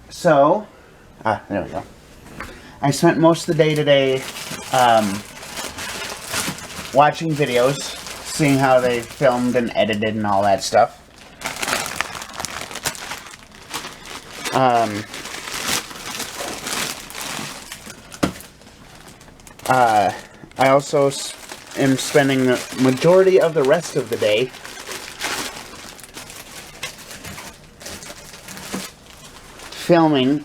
So, there we go. I spent most of the day today watching videos, seeing how they filmed and edited and all that stuff. I also am spending the majority of the rest of the day filming.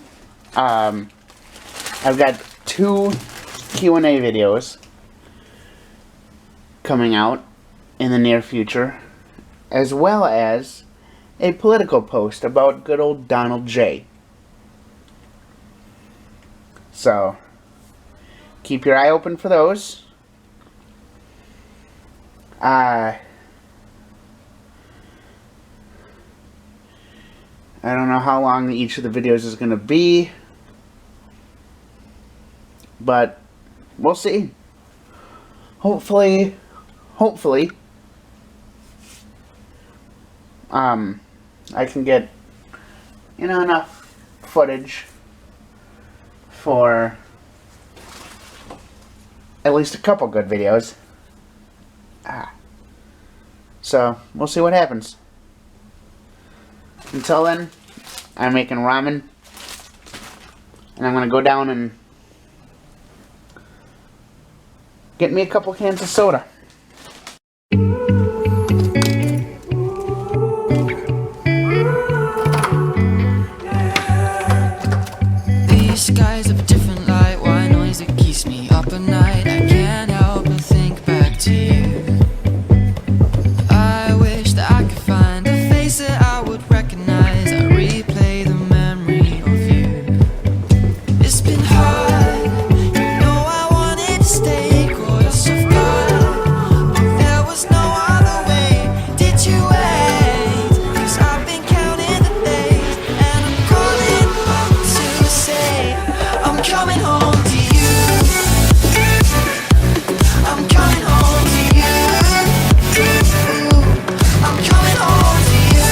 I've got 2 Q&A videos coming out in the near future, as well as a political post about good old Donald J. So, keep your eye open for those. I don't know how long each of the videos is going to be, but we'll see. Hopefully, I can get, enough footage for at least a couple good videos. So, we'll see what happens. Until then, I'm making ramen, and I'm going to go down and get me a couple cans of soda. These skies have a different light, white noise that keeps me up at night. I can't help but think back to you. I wish that I could find a face that I would recognize. I replay the memory of you. It's been hard, you know I wanted to stay, caught us off guard, but there was no other way. Did you wait? 'Cause I've been counting the days, and I'm calling up to say I'm coming home to you. I'm coming home to you. I'm coming home to you.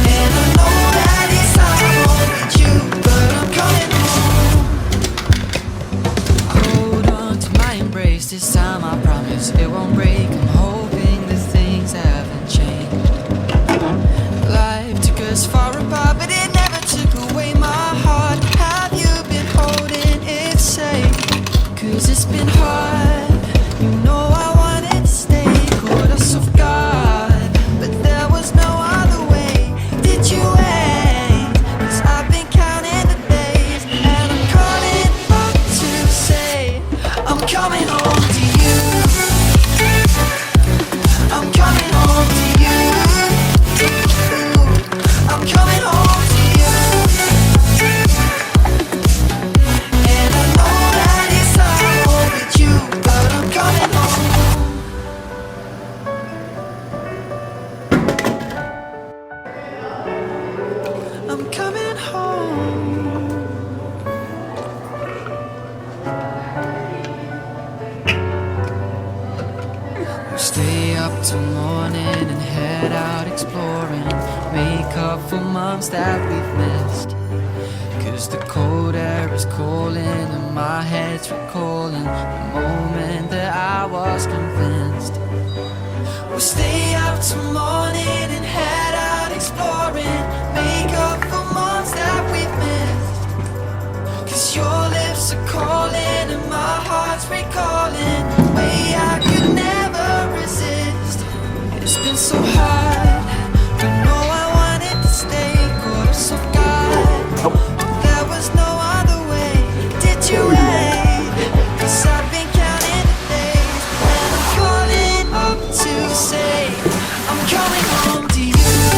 And I know that it's hard with you, but I'm coming home. Hold on to my embrace, this time I promise it won't break. I'm hoping that things haven't changed. Life took us far apart, but it never took away my heart. Have you been holding it safe? 'Cause it's been hard, you know I wanted to stay, caught us off guard, but there was no other way. Did you wait? 'Cause I've been counting the days, and I'm calling up to say I'm coming home to you. I'm coming home to you. I'm coming home to you. And I know that it's hard with you, but I'm coming home. I'm coming home. We'll stay up till morning and head out exploring, make up for months that we've missed. 'Cause the cold air is calling and my head's recalling the moment that I was convinced. We'll stay up till morning and head out exploring, make up for months that we've missed. 'Cause your lips are calling and my heart's recalling the way I could never resist. It's been so hard, you know I wanted to stay, caught us off guard, but there was no other way. Did you wait? 'Cause I've been counting the days, and I'm calling up to say I'm coming home to you.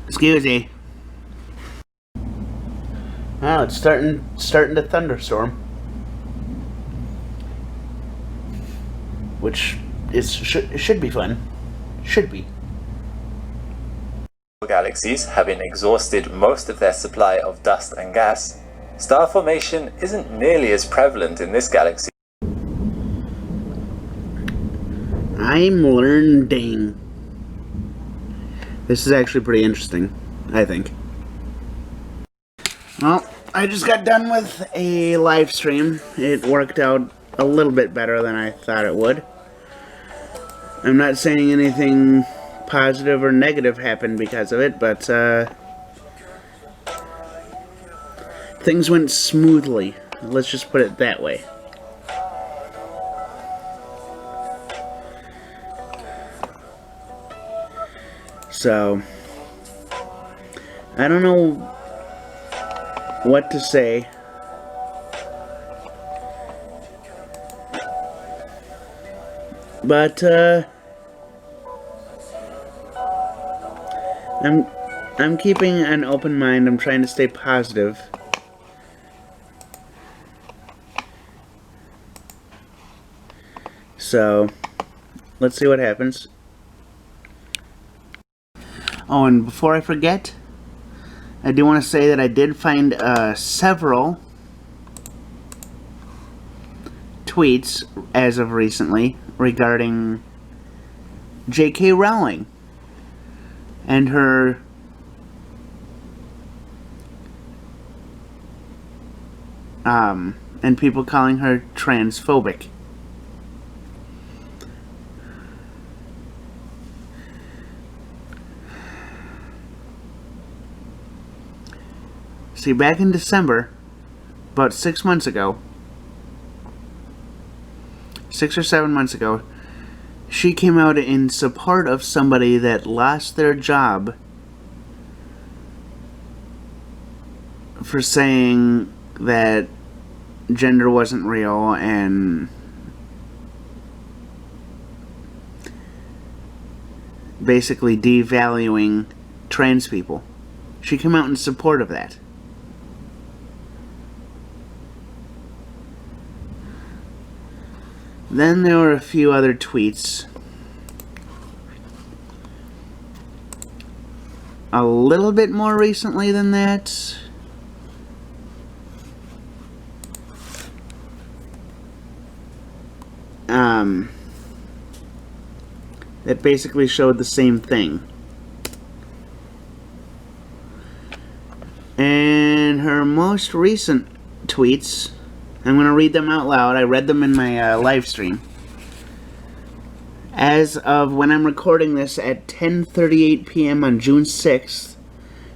Excuse me. Well, it's starting to thunderstorm, which should be fun. Should be. Galaxies, having exhausted most of their supply of dust and gas, star formation isn't nearly as prevalent in this galaxy. I'm learning. This is actually pretty interesting, I think. Well, I just got done with a live stream. It worked out a little bit better than I thought it would. I'm not saying anything positive or negative happened because of it, but things went smoothly. Let's just put it that way. So, I don't know what to say. But I'm keeping an open mind. I'm trying to stay positive. So, let's see what happens. Oh, and before I forget, I do want to say that I did find several tweets as of recently regarding J.K. Rowling and her and people calling her transphobic. See, back in December, about 6 months ago, 6 or 7 months ago, she came out in support of somebody that lost their job for saying that gender wasn't real and basically devaluing trans people. She came out in support of that. Then there were a few other tweets. A little bit more recently than that. That basically showed the same thing. And her most recent tweets, I'm going to read them out loud. I read them in my live stream. As of when I'm recording this at 10:38 p.m. on June 6th,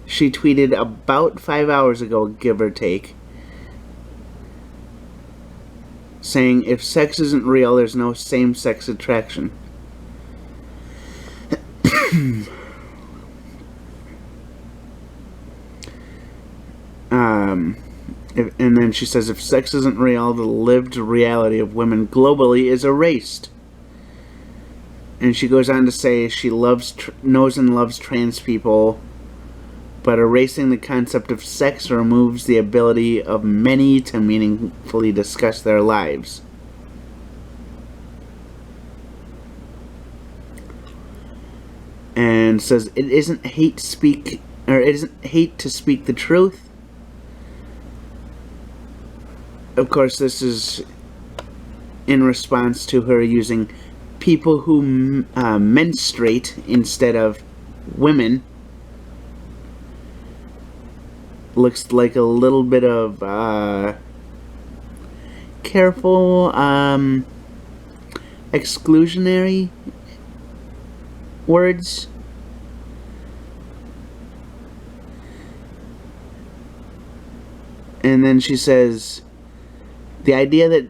she tweeted about 5 hours ago, give or take, saying, if sex isn't real, there's no same-sex attraction. And then she says, if sex isn't real, the lived reality of women globally is erased. And she goes on to say she knows and loves trans people, but erasing the concept of sex removes the ability of many to meaningfully discuss their lives. And says it isn't hate to speak the truth. Of course, this is in response to her using people who menstruate instead of women. Looks like a little bit of careful exclusionary words. And then she says, the idea that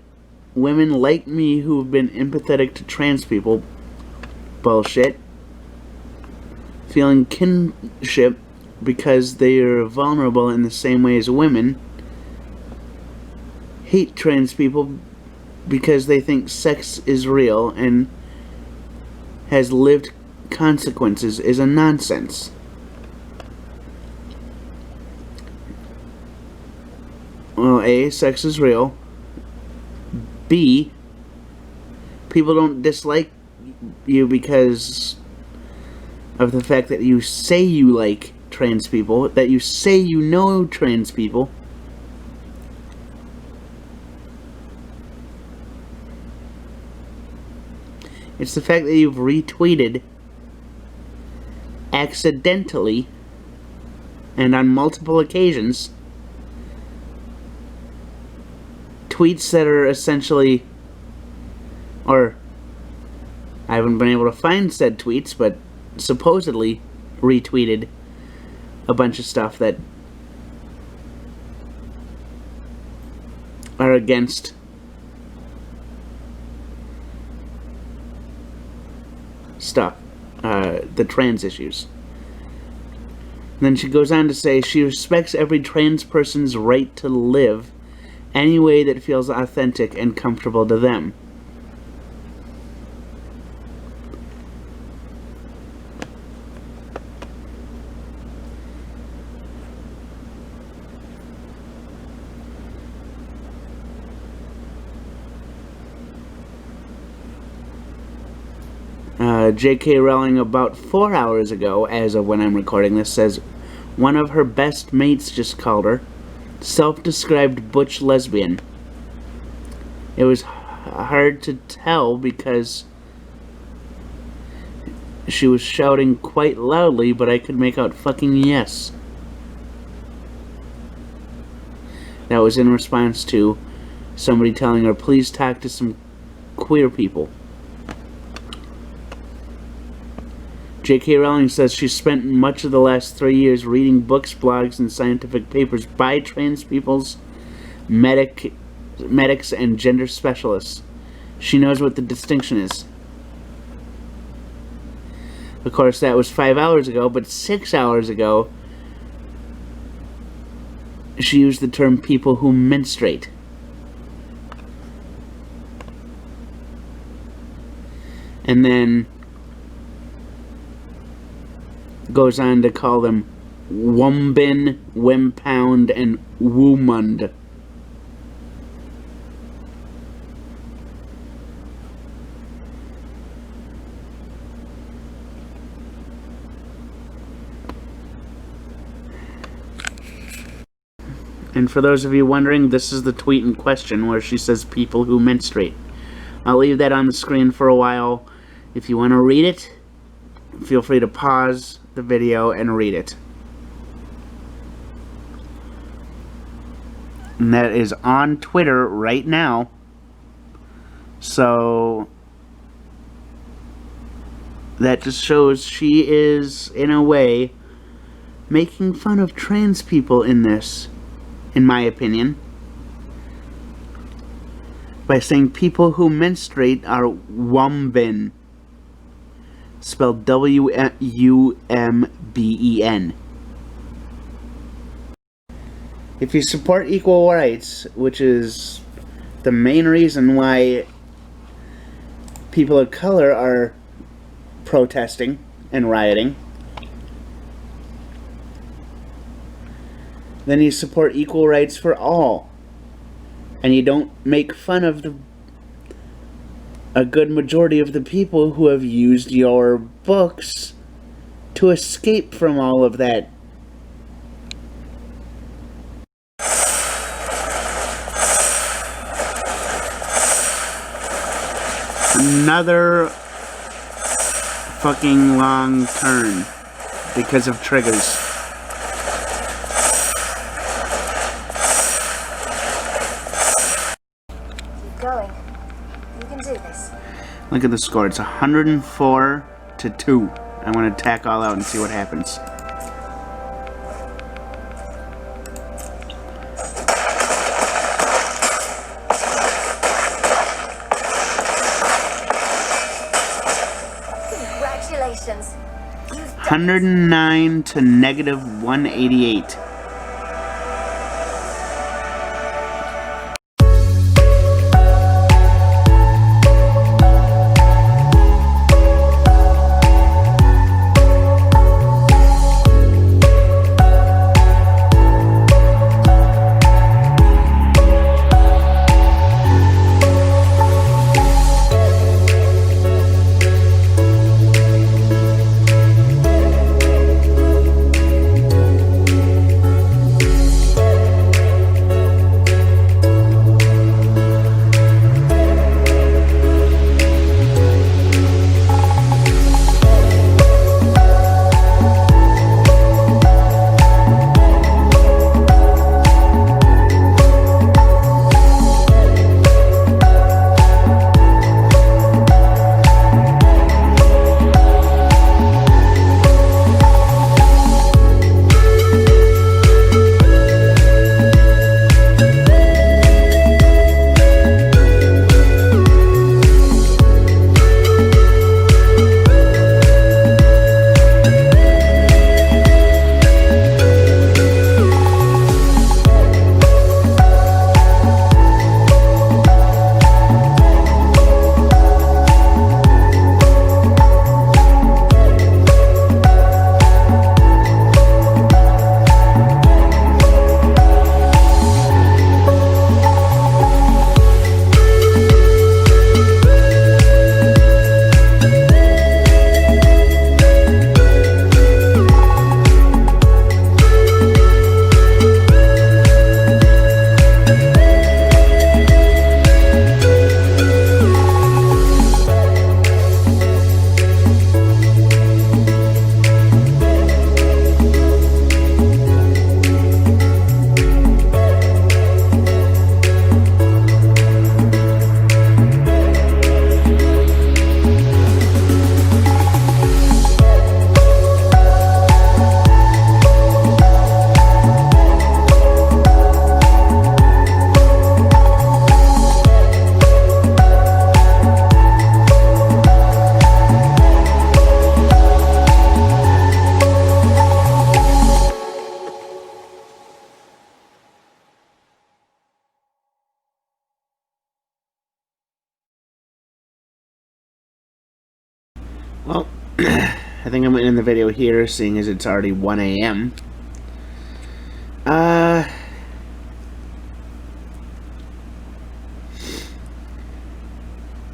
women like me who have been empathetic to trans people, bullshit. Feeling kinship because they are vulnerable in the same way as women. Hate trans people because they think sex is real and has lived consequences is a nonsense. Well, A, sex is real. B, people don't dislike you because of the fact that you say you like trans people, that you say you know trans people. It's the fact that you've retweeted accidentally and on multiple occasions tweets that are essentially, or I haven't been able to find said tweets, but supposedly retweeted a bunch of stuff that are against stuff, the trans issues. Then she goes on to say she respects every trans person's right to live any way that feels authentic and comfortable to them. J.K. Rowling, about 4 hours ago, as of when I'm recording this, says one of her best mates just called her self-described butch lesbian. It was hard to tell because she was shouting quite loudly, but I could make out fucking yes. That was in response to somebody telling her, please talk to some queer people. J.K. Rowling says she spent much of the last 3 years reading books, blogs, and scientific papers by trans peoples, medics, and gender specialists. She knows what the distinction is. Of course, that was 5 hours ago, but 6 hours ago, she used the term people who menstruate. And then goes on to call them Wumbin, Wimpound, and Woomund. And for those of you wondering, this is the tweet in question where she says people who menstruate. I'll leave that on the screen for a while. If you want to read it, feel free to pause the video and read it. And that is on Twitter right now. So that just shows she is, in a way, making fun of trans people in this, in my opinion, by saying people who menstruate are wumbin. Spelled W-U-M-B-E-N. If you support equal rights, which is the main reason why people of color are protesting and rioting, then you support equal rights for all. And you don't make fun of a good majority of the people who have used your books to escape from all of that. Another fucking long turn because of triggers. Keep going. You can do this. Look at the score. It's 104-2. I'm going to attack all out and see what happens. Congratulations. You've done 109 to negative 188. Well, I think I'm going to end the video here, seeing as it's already 1 a.m.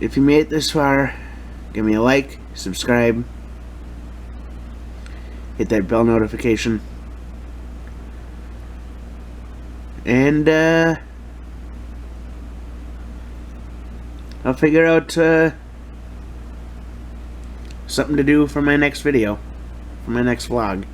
If you made it this far, give me a like, subscribe, hit that bell notification, and I'll figure out something to do for my next video, for my next vlog.